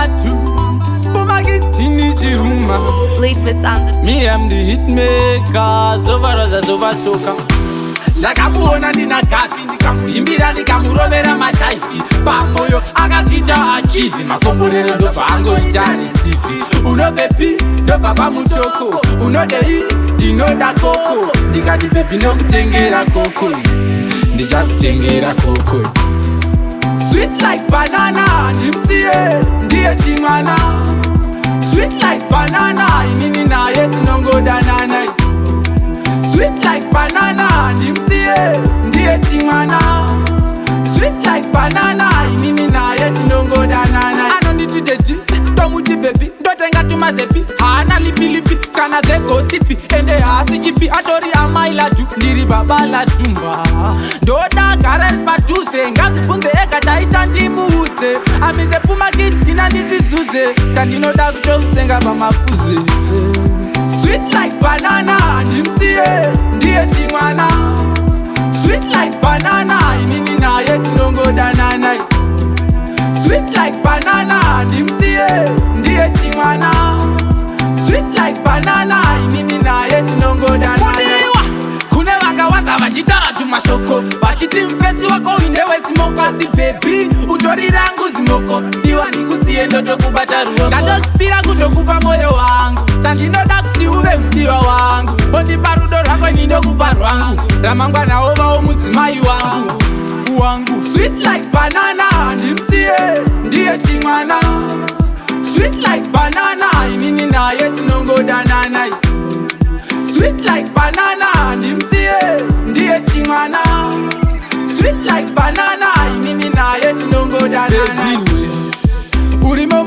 tu. Pumakid tinichiruma. Leadmas on the beat. Me am the hit maker, zova soka. Ndakamuona ndina gafi, ndikamuimbira ndikamurovera mataifi. Pamoyo akazvita achizi, makomborero ndobva angoita risifi. Unobve pi ndobva pamutoko, unodei ndinoda koko. Ndikati bebi ndokutengera koko, ndichakutengera koko. Sweet like banana, ndimsiye ndiye chimwana. Sweet like banana, inini naye tinongodanana. Sweet like banana, ndimsiye ndiye chimwana. Sweet like banana, inini naye tinongodanana. Anonditi deji, tomuti baby, ndotenga tumazepi. Hana lipi kana zegosipi, ende hasi chipi. Atori amaila tu, ndiri baba la tumba. Ndoda kares patuse, ngazibunze eka taita ndimuze. Amize Pumakid tina ndizizuze, tandinoda kutokutenga pamafuze. Sweet like banana, ndimsiye ndiye chimwana. Sweet like banana, inini naye tinongodanana. Sweet like banana, ndimsiye ndiye chimwana. Sweet like banana, inini naye tinongodanana. Kune vakawanza vachitara tumashoko, vachiti mfesi wako inewe simoko. Asi baby, utori rangu zimoko, iwa ndikusiye ndotokubata ruoko. Ngatosipira kutokupa moyo wangu, tandinoda kuti uve mudiwa wangu. Ondipa rudo rwako nindokupa rwangu, ramangwana ovawo mudzimai wangu. Sweet like banana, ndimsiye ndiye chimwana. Sweet like banana, inini naye tinongodanana. Sweet like banana, ndimsiye ndiye chimwana. Sweet like banana, inini naye tinongodanana. Urimo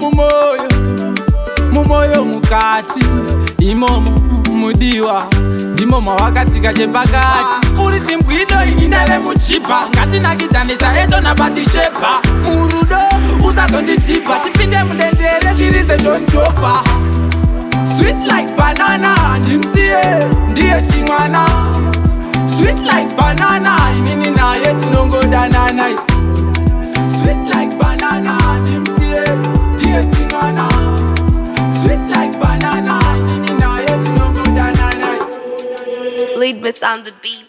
mumoyo mukati, imomo mudiwa, ndimomo wakatsika chepakati. Uri chimbwido ini ndave muchipa, ngatinakidhanisa eto napatishepa. Murudo usazonditipa, tipinde mudendere tirize ndonjopa. Sweet like banana, ndimsiye ndiye chimwana. Sweet like banana, inini naye tinongodanana. Sweet like banana, ndimsiye ndiye chimwana. Sweet like banana, inini naye tinongodanana. Leadmas on the beat.